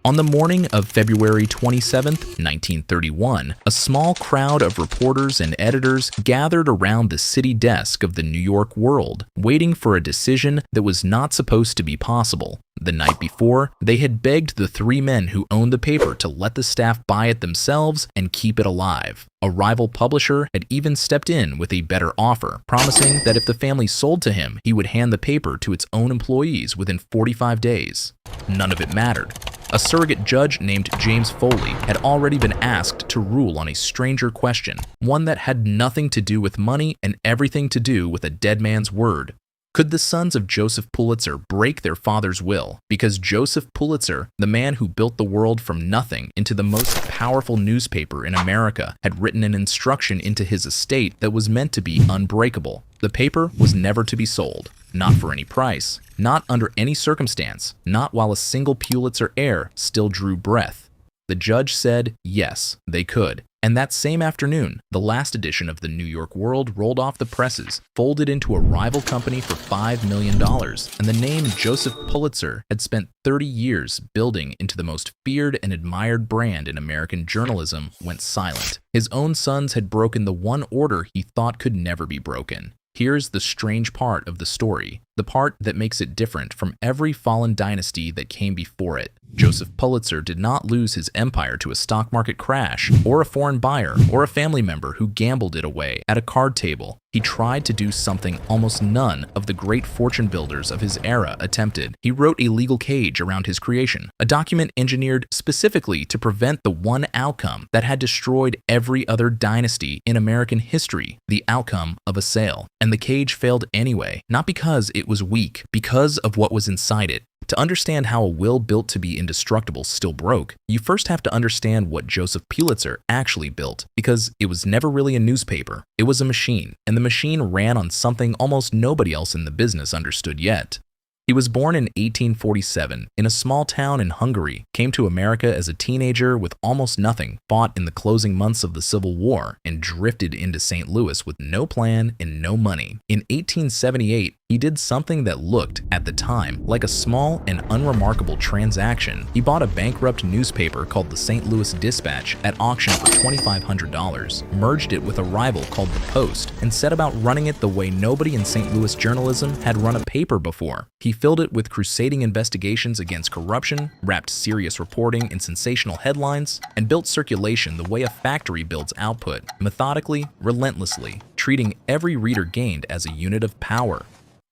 On the morning of February 27, 1931, a small crowd of reporters and editors gathered around the city desk of the New York World, waiting for a decision that was not supposed to be possible. The night before, they had begged the three men who owned the paper to let the staff buy it themselves and keep it alive. A rival publisher had even stepped in with a better offer, promising that if the family sold to him, he would hand the paper to its own employees within 45 days. None of it mattered. A surrogate judge named James Foley had already been asked to rule on a stranger question, one that had nothing to do with money and everything to do with a dead man's word. Could the sons of Joseph Pulitzer break their father's will because Joseph Pulitzer, the man who built the world from nothing into the most powerful newspaper in America, had written an instruction into his estate that was meant to be unbreakable? The paper was never to be sold, not for any price, not under any circumstance, not while a single Pulitzer heir still drew breath. The judge said yes, they could. And that same afternoon, the last edition of the New York World rolled off the presses, folded into a rival company for $5 million, and the name Joseph Pulitzer had spent 30 years building into the most feared and admired brand in American journalism went silent. His own sons had broken the one order he thought could never be broken. Here's the strange part of the story, the part that makes it different from every fallen dynasty that came before it. Joseph Pulitzer did not lose his empire to a stock market crash, or a foreign buyer, or a family member who gambled it away at a card table. He tried to do something almost none of the great fortune builders of his era attempted. He wrote a legal cage around his creation, a document engineered specifically to prevent the one outcome that had destroyed every other dynasty in American history, the outcome of a sale. And the cage failed anyway, not because it was weak, because of what was inside it. To understand how a will built to be indestructible still broke, you first have to understand what Joseph Pulitzer actually built, because it was never really a newspaper. It was a machine, and the machine ran on something almost nobody else in the business understood yet. He was born in 1847 in a small town in Hungary, came to America as a teenager with almost nothing, fought in the closing months of the Civil War, and drifted into St. Louis with no plan and no money. In 1878, he did something that looked, at the time, like a small and unremarkable transaction. He bought a bankrupt newspaper called the St. Louis Dispatch at auction for $2,500, merged it with a rival called the Post, and set about running it the way nobody in St. Louis journalism had run a paper before. He filled it with crusading investigations against corruption, wrapped serious reporting in sensational headlines, and built circulation the way a factory builds output, methodically, relentlessly, treating every reader gained as a unit of power.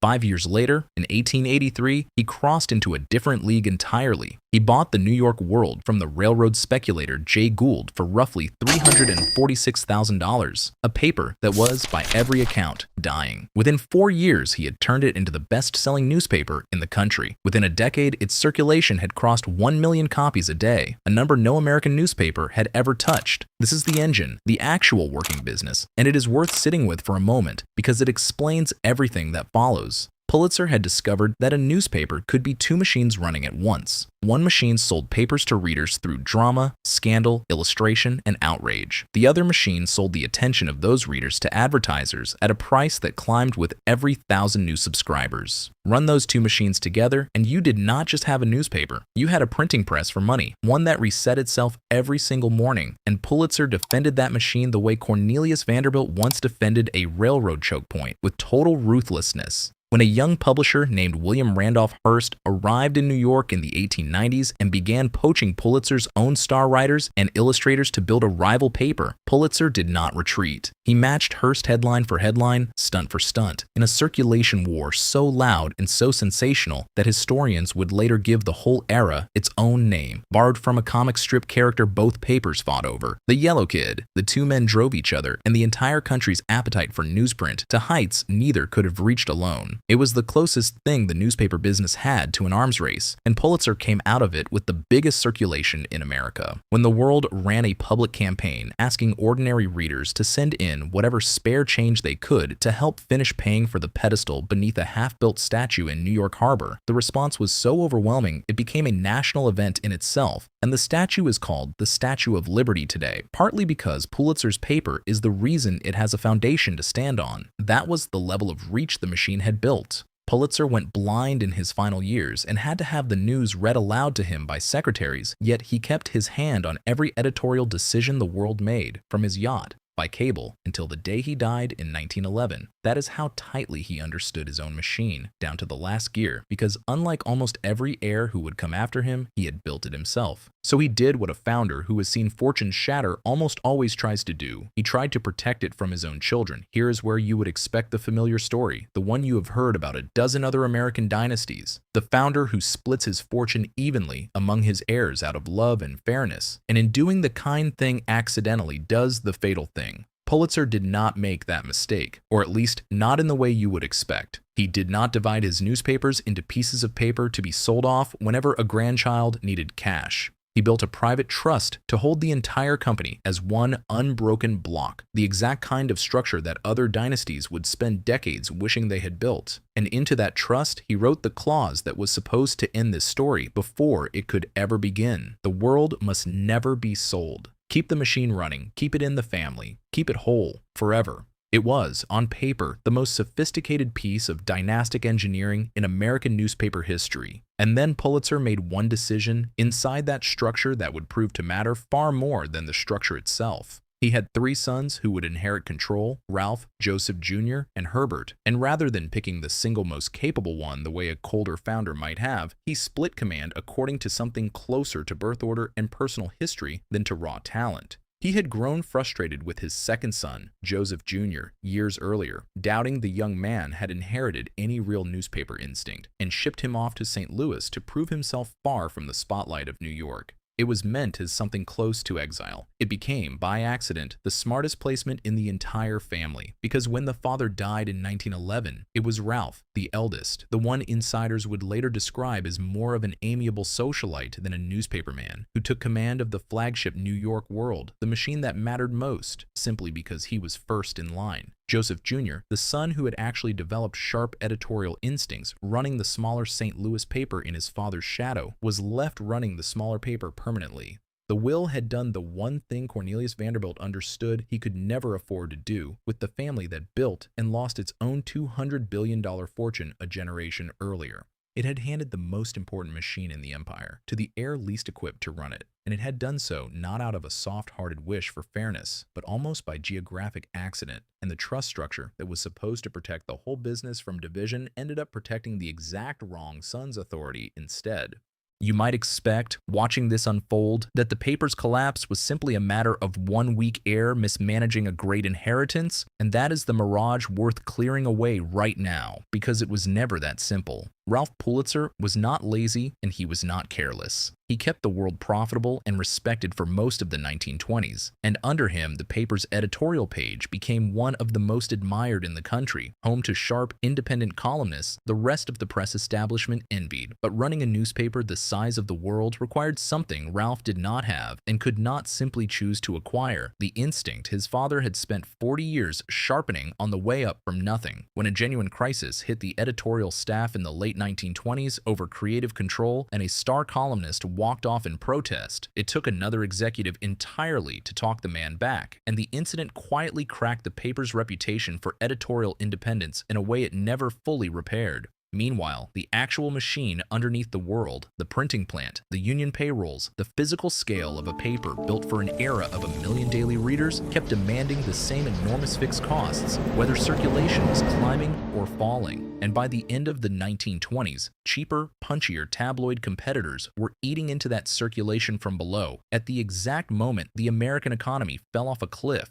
5 years later, in 1883, he crossed into a different league entirely. He bought the New York World from the railroad speculator Jay Gould for roughly $346,000, a paper that was, by every account, dying. Within 4 years, he had turned it into the best-selling newspaper in the country. Within a decade, its circulation had crossed 1 million copies a day, a number no American newspaper had ever touched. This is the engine, the actual working business, and it is worth sitting with for a moment because it explains everything that follows. Pulitzer had discovered that a newspaper could be two machines running at once. One machine sold papers to readers through drama, scandal, illustration, and outrage. The other machine sold the attention of those readers to advertisers at a price that climbed with every 1,000 new subscribers. Run those two machines together, and you did not just have a newspaper. You had a printing press for money, one that reset itself every single morning. And Pulitzer defended that machine the way Cornelius Vanderbilt once defended a railroad choke point, with total ruthlessness. When a young publisher named William Randolph Hearst arrived in New York in the 1890s and began poaching Pulitzer's own star writers and illustrators to build a rival paper, Pulitzer did not retreat. He matched Hearst headline for headline, stunt for stunt, in a circulation war so loud and so sensational that historians would later give the whole era its own name, borrowed from a comic strip character both papers fought over, the Yellow Kid. The two men drove each other and the entire country's appetite for newsprint to heights neither could have reached alone. It was the closest thing the newspaper business had to an arms race, and Pulitzer came out of it with the biggest circulation in America. When the world ran a public campaign asking ordinary readers to send in whatever spare change they could to help finish paying for the pedestal beneath a half-built statue in New York Harbor, the response was so overwhelming it became a national event in itself, and the statue is called the Statue of Liberty today, partly because Pulitzer's paper is the reason it has a foundation to stand on. That was the level of reach the machine had built. Pulitzer went blind in his final years and had to have the news read aloud to him by secretaries, yet he kept his hand on every editorial decision the world made, from his yacht, by cable, until the day he died in 1911. That is how tightly he understood his own machine, down to the last gear, because unlike almost every heir who would come after him, he had built it himself. So he did what a founder who has seen fortune shatter almost always tries to do. He tried to protect it from his own children. Here is where you would expect the familiar story, the one you have heard about a dozen other American dynasties. The founder who splits his fortune evenly among his heirs out of love and fairness, and in doing the kind thing accidentally does the fatal thing. Pulitzer did not make that mistake, or at least not in the way you would expect. He did not divide his newspapers into pieces of paper to be sold off whenever a grandchild needed cash. He built a private trust to hold the entire company as one unbroken block, the exact kind of structure that other dynasties would spend decades wishing they had built. And into that trust, he wrote the clause that was supposed to end this story before it could ever begin. The world must never be sold. Keep the machine running, keep it in the family, keep it whole, forever. It was, on paper, the most sophisticated piece of dynastic engineering in American newspaper history. And then Pulitzer made one decision inside that structure that would prove to matter far more than the structure itself. He had 3 sons who would inherit control: Ralph, Joseph Jr., and Herbert. And rather than picking the single most capable one the way a colder founder might have, he split command according to something closer to birth order and personal history than to raw talent. He had grown frustrated with his second son, Joseph Jr., years earlier, doubting the young man had inherited any real newspaper instinct, and shipped him off to St. Louis to prove himself far from the spotlight of New York. It was meant as something close to exile. It became, by accident, the smartest placement in the entire family, because when the father died in 1911, it was Ralph, the eldest, the one insiders would later describe as more of an amiable socialite than a newspaperman, who took command of the flagship New York World, the machine that mattered most, simply because he was first in line. Joseph Jr., the son who had actually developed sharp editorial instincts, running the smaller St. Louis paper in his father's shadow, was left running the smaller paper permanently. The will had done the one thing Cornelius Vanderbilt understood he could never afford to do with the family that built and lost its own $200 billion fortune a generation earlier. It had handed the most important machine in the empire to the heir least equipped to run it, and it had done so not out of a soft-hearted wish for fairness, but almost by geographic accident, and the trust structure that was supposed to protect the whole business from division ended up protecting the exact wrong son's authority instead. You might expect, watching this unfold, that the paper's collapse was simply a matter of one weak heir mismanaging a great inheritance, and that is the mirage worth clearing away right now, because it was never that simple. Ralph Pulitzer was not lazy and he was not careless. He kept the world profitable and respected for most of the 1920s, and under him the paper's editorial page became one of the most admired in the country, home to sharp, independent columnists the rest of the press establishment envied. But running a newspaper the size of the world required something Ralph did not have and could not simply choose to acquire: the instinct his father had spent 40 years sharpening on the way up from nothing. When a genuine crisis hit the editorial staff in the late 1920s over creative control and a star columnist walked off in protest, it took another executive entirely to talk the man back, and the incident quietly cracked the paper's reputation for editorial independence in a way it never fully repaired. Meanwhile, the actual machine underneath the world, the printing plant, the union payrolls, the physical scale of a paper built for an era of 1 million daily readers, kept demanding the same enormous fixed costs, whether circulation was climbing or falling. And by the end of the 1920s, cheaper, punchier tabloid competitors were eating into that circulation from below, at the exact moment the American economy fell off a cliff.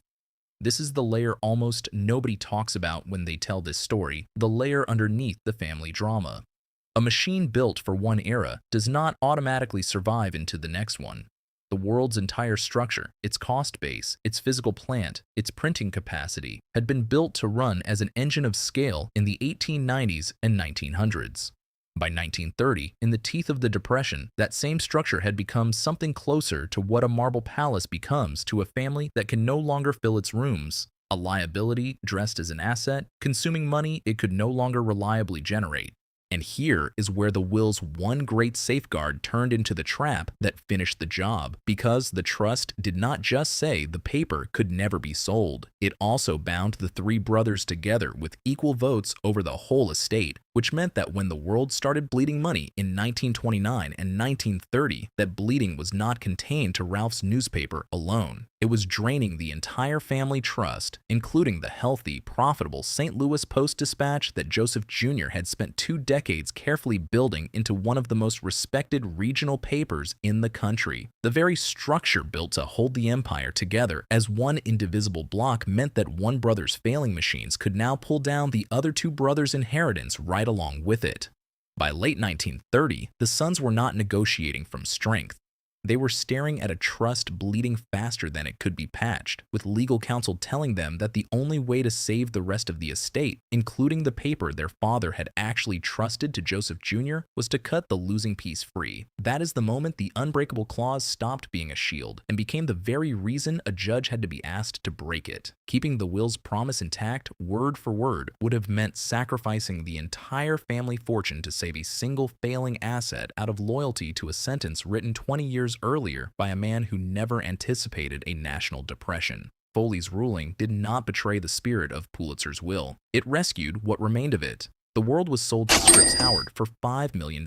This is the layer almost nobody talks about when they tell this story, the layer underneath the family drama. A machine built for one era does not automatically survive into the next one. The world's entire structure, its cost base, its physical plant, its printing capacity, had been built to run as an engine of scale in the 1890s and 1900s. By 1930, in the teeth of the Depression, that same structure had become something closer to what a marble palace becomes to a family that can no longer fill its rooms, a liability dressed as an asset, consuming money it could no longer reliably generate. And here is where the will's one great safeguard turned into the trap that finished the job, because the trust did not just say the paper could never be sold. It also bound the 3 brothers together with equal votes over the whole estate, which meant that when the world started bleeding money in 1929 and 1930, that bleeding was not contained to Ralph's newspaper alone. It was draining the entire family trust, including the healthy, profitable St. Louis Post-Dispatch that Joseph Jr. had spent 2 decades carefully building into one of the most respected regional papers in the country. The very structure built to hold the empire together as one indivisible block meant that one brother's failing machines could now pull down the other 2 brothers' inheritance right along with it. By late 1930, the sons were not negotiating from strength. They were staring at a trust bleeding faster than it could be patched, with legal counsel telling them that the only way to save the rest of the estate, including the paper their father had actually trusted to Joseph Jr., was to cut the losing piece free. That is the moment the unbreakable clause stopped being a shield and became the very reason a judge had to be asked to break it. Keeping the will's promise intact, word for word, would have meant sacrificing the entire family fortune to save a single failing asset out of loyalty to a sentence written 20 years earlier by a man who never anticipated a national depression. Foley's ruling did not betray the spirit of Pulitzer's will. It rescued what remained of it. The world was sold to Scripps Howard for $5 million,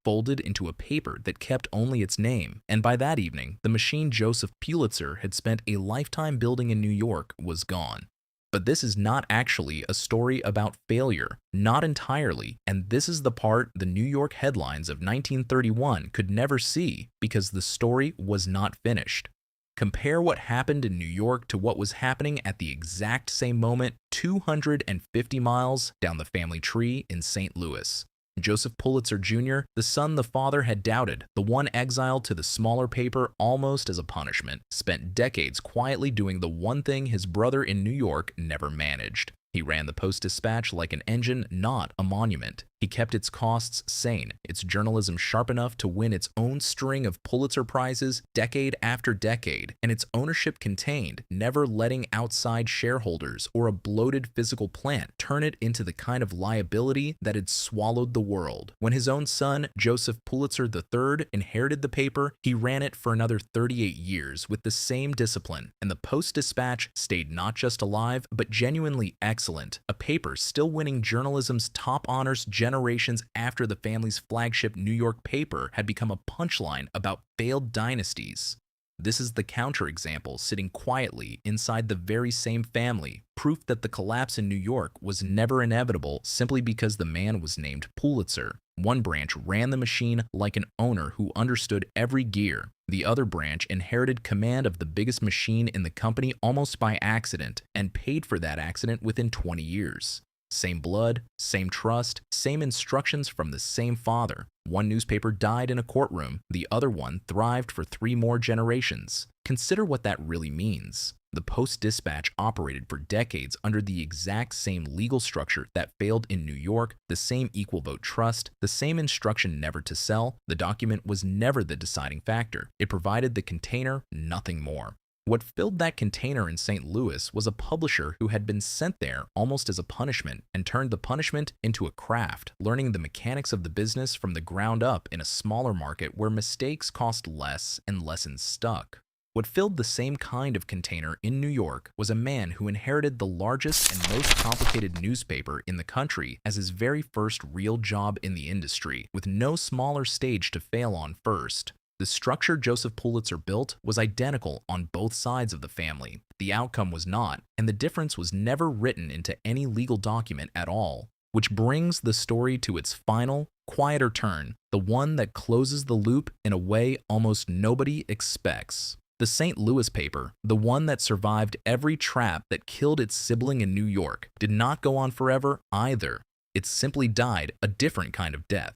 folded into a paper that kept only its name, and by that evening, the machine Joseph Pulitzer had spent a lifetime building in New York was gone. But this is not actually a story about failure, not entirely, and this is the part the New York headlines of 1931 could never see because the story was not finished. Compare what happened in New York to what was happening at the exact same moment 250 miles down the family tree in St. Louis. Joseph Pulitzer Jr., the son the father had doubted, the one exiled to the smaller paper almost as a punishment, spent decades quietly doing the one thing his brother in New York never managed. He ran the Post-Dispatch like an engine, not a monument. He kept its costs sane, its journalism sharp enough to win its own string of Pulitzer Prizes decade after decade, and its ownership contained, never letting outside shareholders or a bloated physical plant turn it into the kind of liability that had swallowed the world. When his own son, Joseph Pulitzer III, inherited the paper, he ran it for another 38 years with the same discipline, and the Post-Dispatch stayed not just alive, but genuinely excellent, a paper still winning journalism's top honors generations after the family's flagship New York paper had become a punchline about failed dynasties. This is the counterexample sitting quietly inside the very same family, proof that the collapse in New York was never inevitable simply because the man was named Pulitzer. One branch ran the machine like an owner who understood every gear. The other branch inherited command of the biggest machine in the company almost by accident and paid for that accident within 20 years. Same blood, same trust, same instructions from the same father. One newspaper died in a courtroom, the other one thrived for 3 more generations. Consider what that really means. The Post-Dispatch operated for decades under the exact same legal structure that failed in New York, the same equal vote trust, the same instruction never to sell. The document was never the deciding factor. It provided the container, nothing more. What filled that container in St. Louis was a publisher who had been sent there almost as a punishment and turned the punishment into a craft, learning the mechanics of the business from the ground up in a smaller market where mistakes cost less and lessons stuck. What filled the same kind of container in New York was a man who inherited the largest and most complicated newspaper in the country as his very first real job in the industry, with no smaller stage to fail on first. The structure Joseph Pulitzer built was identical on both sides of the family. The outcome was not, and the difference was never written into any legal document at all. Which brings the story to its final, quieter turn, the one that closes the loop in a way almost nobody expects. The St. Louis paper, the one that survived every trap that killed its sibling in New York, did not go on forever either. It simply died a different kind of death.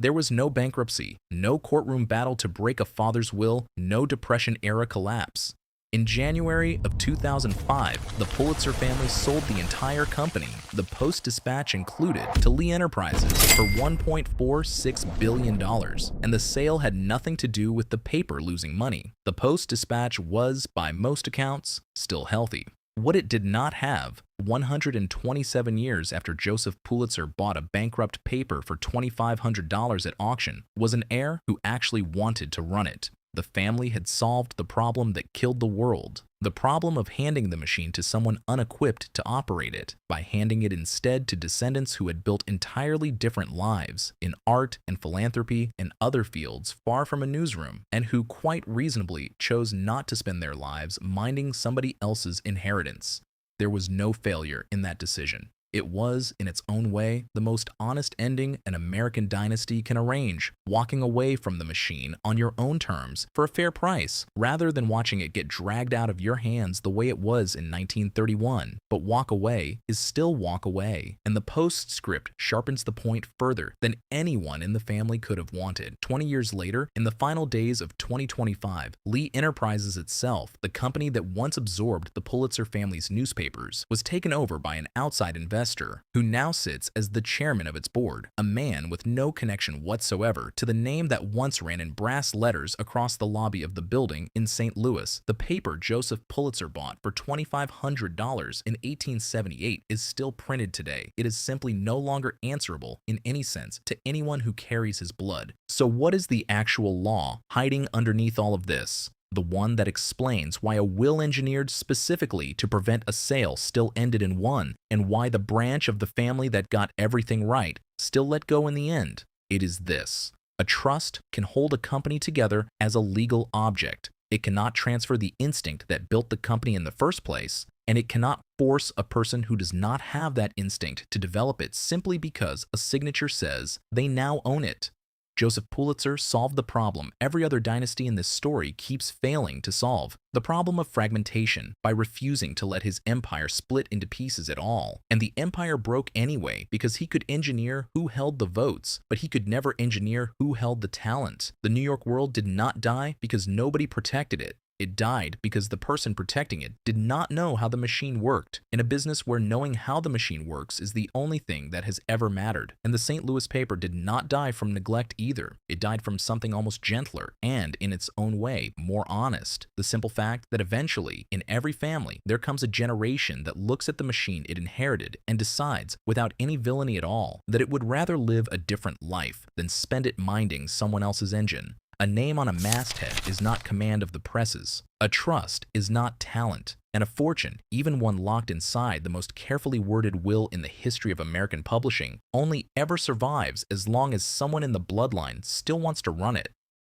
There was no bankruptcy, no courtroom battle to break a father's will, no Depression-era collapse. In January of 2005, the Pulitzer family sold the entire company, the Post-Dispatch included, to Lee Enterprises for $1.46 billion, and the sale had nothing to do with the paper losing money. The Post-Dispatch was, by most accounts, still healthy. What it did not have, 127 years after Joseph Pulitzer bought a bankrupt paper for $2,500 at auction, was an heir who actually wanted to run it. The family had solved the problem that killed the world. The problem of handing the machine to someone unequipped to operate it, by handing it instead to descendants who had built entirely different lives in art and philanthropy and other fields far from a newsroom, and who quite reasonably chose not to spend their lives minding somebody else's inheritance. There was no failure in that decision. It was, in its own way, the most honest ending an American dynasty can arrange, walking away from the machine on your own terms for a fair price, rather than watching it get dragged out of your hands the way it was in 1931. But walk away is still walk away, and the postscript sharpens the point further than anyone in the family could have wanted. 20 years later, in the final days of 2025, Lee Enterprises itself, the company that once absorbed the Pulitzer family's newspapers, was taken over by an outside investor who now sits as the chairman of its board, a man with no connection whatsoever to the name that once ran in brass letters across the lobby of the building in St. Louis. The paper Joseph Pulitzer bought for $2,500 in 1878 is still printed today. It is simply no longer answerable in any sense to anyone who carries his blood. So what is the actual law hiding underneath all of this? The one that explains why a will engineered specifically to prevent a sale still ended in one, and why the branch of the family that got everything right still let go in the end. It is this: a trust can hold a company together as a legal object. It cannot transfer the instinct that built the company in the first place, and it cannot force a person who does not have that instinct to develop it simply because a signature says they now own it. Joseph Pulitzer solved the problem every other dynasty in this story keeps failing to solve, the problem of fragmentation, by refusing to let his empire split into pieces at all. And the empire broke anyway because he could engineer who held the votes, but he could never engineer who held the talent. The New York world did not die because nobody protected it. It died because the person protecting it did not know how the machine worked, in a business where knowing how the machine works is the only thing that has ever mattered. And the St. Louis paper did not die from neglect either. It died from something almost gentler and, in its own way, more honest. The simple fact that eventually, in every family, there comes a generation that looks at the machine it inherited and decides, without any villainy at all, that it would rather live a different life than spend it minding someone else's engine. A name on a masthead is not command of the presses. A trust is not talent. And a fortune, even one locked inside the most carefully worded will in the history of American publishing, only ever survives as long as someone in the bloodline still wants to run it.